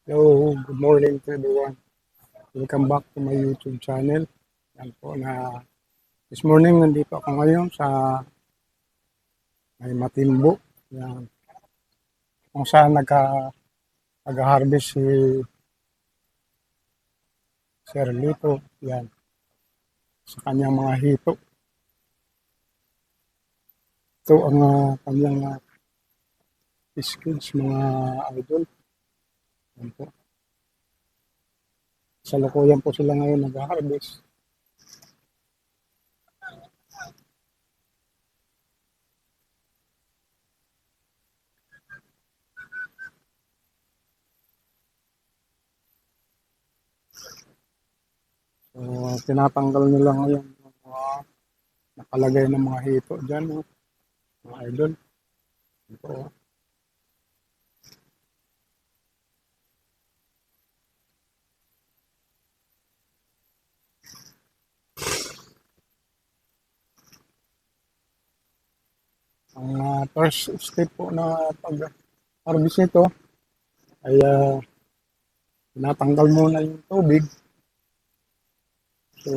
Hello, good morning to everyone. Welcome back to my YouTube channel. Yan po na this morning nandito ako ngayon sa may Matimbo. Yan, kung saan nag-harvest si Sir Lito. Yan, sa kanyang mga hito. Ito ang kanyang skills mga idol. Yan po. Sa lukuyan po sila ngayon nag-harvest. So, tinatanggal nila ngayon yung mga nakalagay ng mga hito dyan, mga idol. Yan po. Ang first step po na pag-harvest nito ay tinatanggal muna yung tubig. So,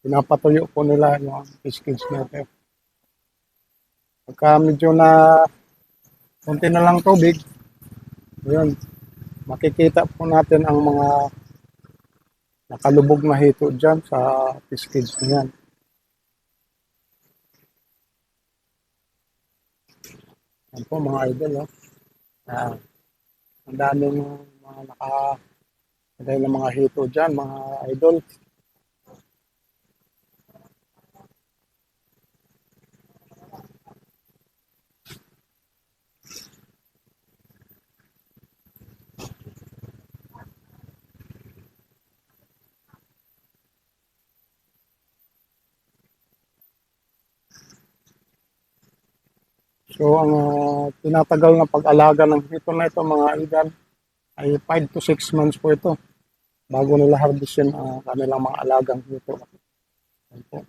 pinapatuyo po nila yung skills natin. Pagka medyo na konti na lang tubig, yun, makikita po natin ang mga nakalubog na hito dyan sa skills na yan. Yan po mga idol. Oh. Ah, ang daming mga nakalagay ng mga hito dyan, mga idol. So, ang tinatagal na pag-alaga ng hito na ito, mga idol, ay 5 to 6 months po ito bago nila harvestin ang kanilang mga alagang hito. Yan po.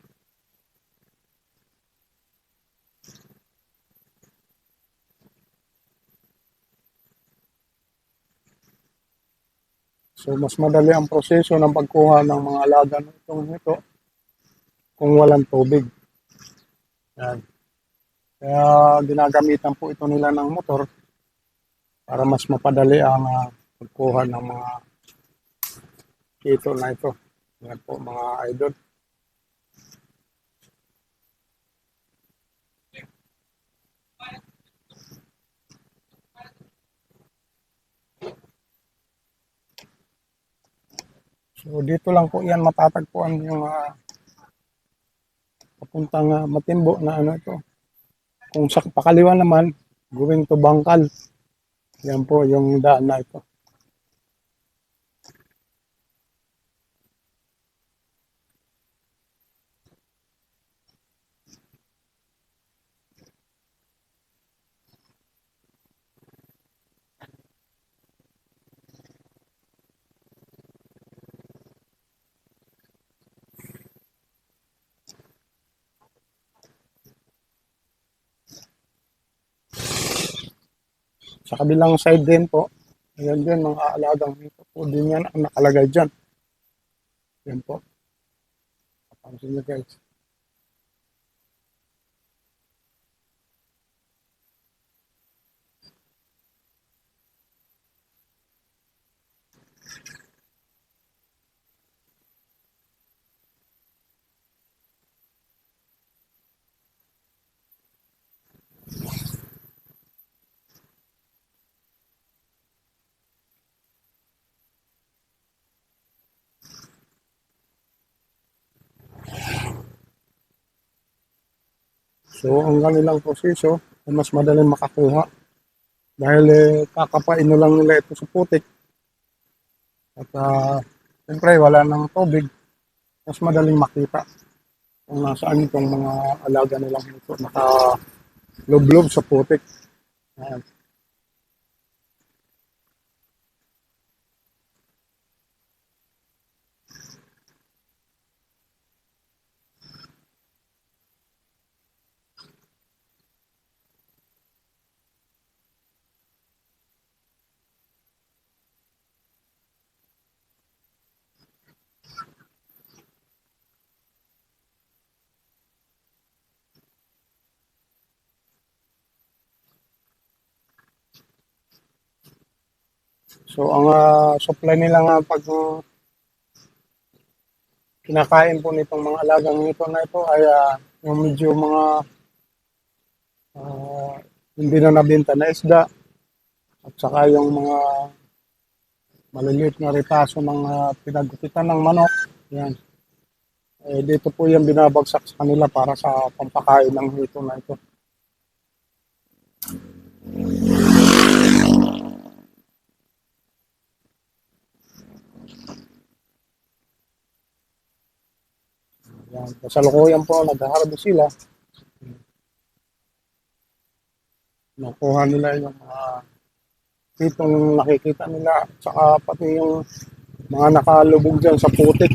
So, mas madali ang proseso ng pagkuha ng mga alaga ng itong hito kung walang tubig. Yan. Kaya ginagamitan po ito nila ng motor para mas mapadali ang pagkuha ng mga hito na ito. Yan po mga idol. So, dito lang po yan matatagpuan yung papuntang Matimbo na ano ito. Kung sa pakaliwa naman, going to Bangkal. Yan po yung daan na ito. Sa kabilang side din po, ayan din mga alagang hito po din yan ang nakalagay dyan. Yan po. Papansin nyo guys. So, ang kanilang proseso ay mas madaling makakuha dahil kakapain na lang nila ito sa putik at siyempre wala nang tubig, mas madaling makita kung nasaan itong mga alaga nilang ito nakalublob sa putik. Ayan. So, ang supply nila nga pag kinakain po nitong mga alagang ito na ito ay yung medyo mga ah, hindi na nabenta na isda at saka yung mga maliliit na ritaso ng pinagupitan ng manok. Yan. Dito po yung binabagsak sa kanila para sa pampakain ng hito na ito. Yan. Kasalukuyan po, nag-harvest sila. Nakuha nila yung mga hitong nakikita nila. Saka pati yung mga nakalubog dyan sa putik.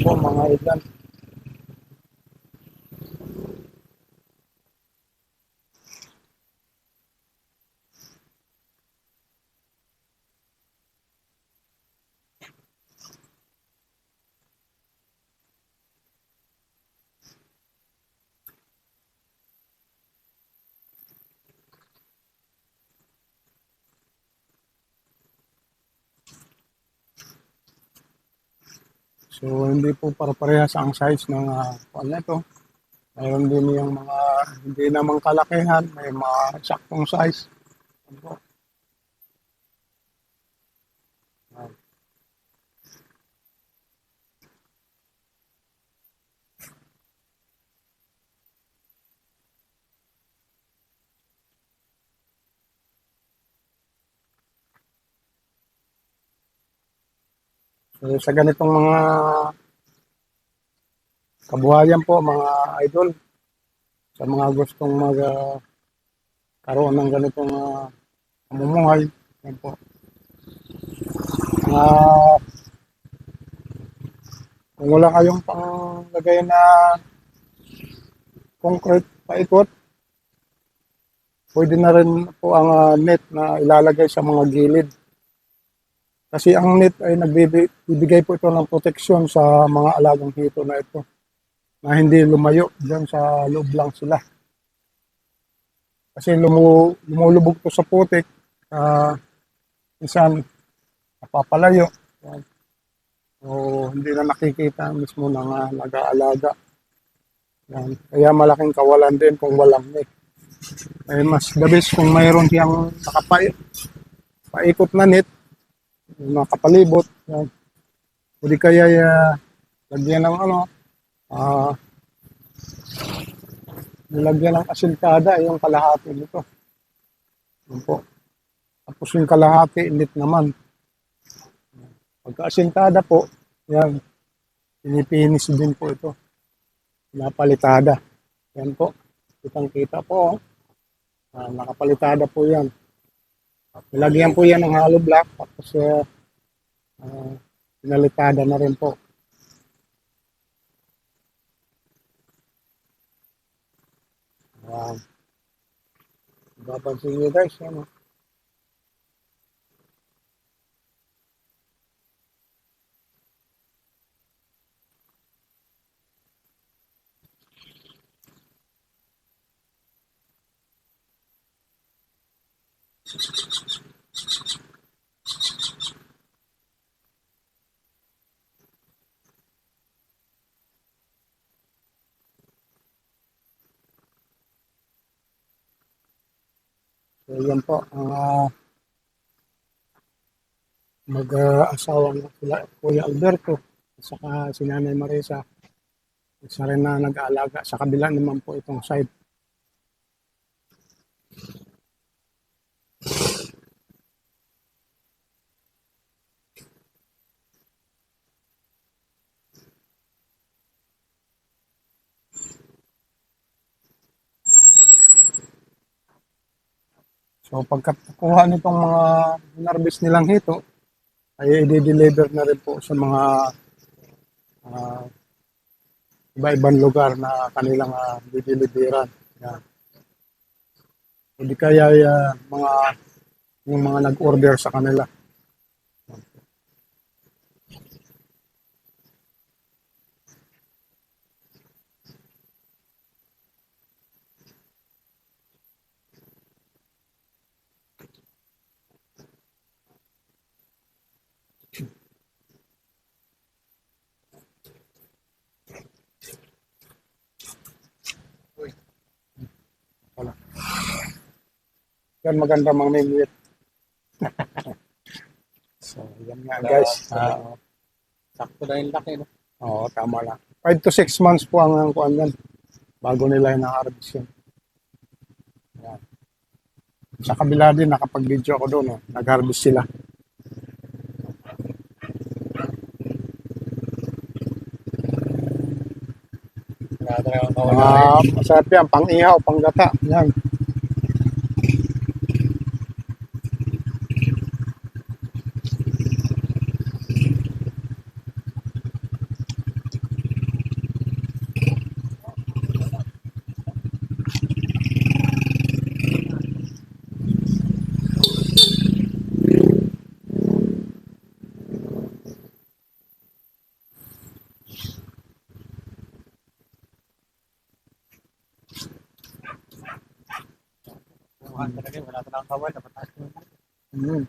Po, mga ilan. So, hindi po para-parehas ang size ng kuwan nito. Mayroon din yung mga hindi namang kalakihan, may mga saktong size. Ano. So, sa ganitong mga kabuhayan po, mga idol, sa mga gustong karoon ng ganitong pamumuhay, yan po. Uh, kung wala kayong panglagay na concrete paikot, pwede na rin po ang net na ilalagay sa mga gilid. Kasi ang net ay nagbibigay po ito ng proteksyon sa mga alagang hito na ito na hindi lumayo dyan sa loob lang sila. Kasi lumulubog to sa putik, minsan napapalayo. O hindi na nakikita mismo ng nag-aalaga. Yan. Kaya malaking kawalan din kung walang net. Mas the best kung mayroon siyang paikot na net, nakapalibot. Yan. O di kaya lagyan ng ah, nilagyan ng asintada yung kalahati nito. Yan po. Tapos yung kalahati, init naman. Pagka asintada po, yan, pinipinis din po ito. Napalitada. Yan po. Kitang-kita po. Nakapalitada po yan. Nilagyan po yan ng hollow block. Tapos pinalitada na rin po. Babansin nyo guys. Yan, So yan po. Ang mag-asawang sila, Kuya Alberto at saka si Nanay Marisa. Isa rin na nag-aalaga. Sa kabila naman po itong side. So pagkakuha nitong mga harvest nilang hito, ay i-deliver na rin po sa mga ah, iba-ibang lugar na kanilang dideliveran. Yan. Hindi kaya yung mga nag-order sa kanila. Yan maganda mamimit. So, yan nga guys. Sakto na yung laki, no? Oo, tama lang. 5 to 6 months po ang kuan yan bago nila na-harvest yun. Yan. Sa kabila din, nakapag-video ako doon. Nag-harvest sila. Wala talaga mawala. Masarap yan, pang-ihaw, pang-gata. Yan. Wala talagang kawal. Napataas ko. Mm.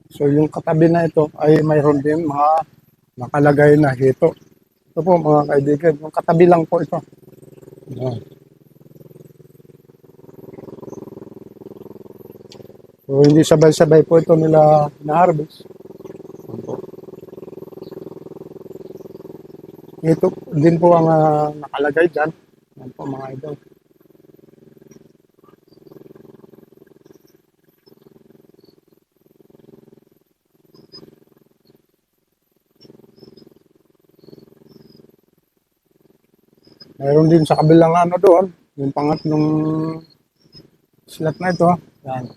So yung katabi na ito ay mayroon din mga nakalagay na hito. Ito po mga kaibigan, yung katabi lang po ito. Yan. So hindi sabay-sabay po ito nila na-harvest. Yan po. Ito din po ang nakalagay dyan. Yan po mga idol. Mayroon din sa kabilang ano doon, yung pangatlong slot na ito. Yan.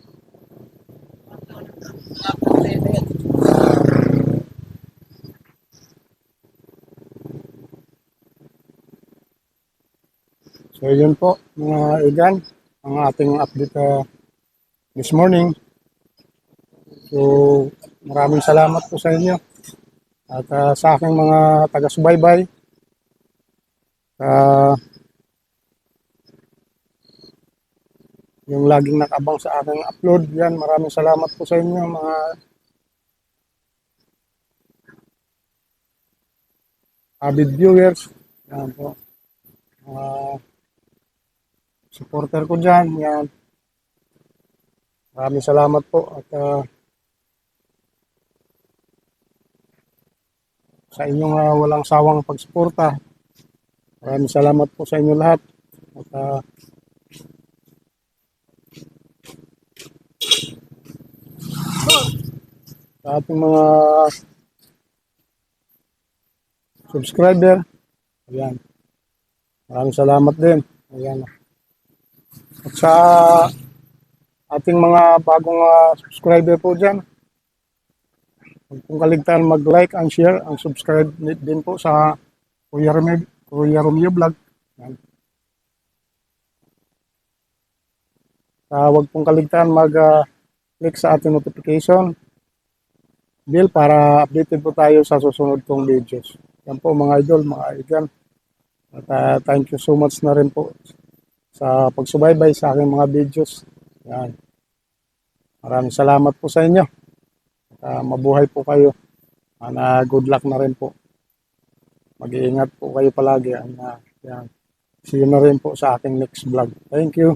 So yun po mga igan, ang ating update this morning. So maraming salamat po sa inyo at sa aking mga taga-subaybay. Yung laging nakabang sa aking upload, yan maraming salamat po sa inyo mga avid viewers. Yan po. Supporter ko dyan. Yan. Maraming salamat po at sa inyong walang sawang pagsuporta. Maraming salamat po sa inyo lahat. At sa ating mga subscriber, ayan. Maraming salamat din. Ayan. At sa ating mga bagong subscriber po dyan, huwag pong kaligtaan mag-like and share and subscribe din po sa Kuya Romeo Vlog. Yan. Huwag pong kaligtaan mag-click sa ating notification bell para updated po tayo sa susunod kong videos. Yan po mga idol, mga igan. At thank you so much na rin po sa pagsubaybay sa aking mga videos. Yan. Maraming salamat po sa inyo. Mabuhay po kayo. Good luck na rin po. Mag-iingat po kayo palagi. Yan. See you na rin po sa aking next vlog. Thank you.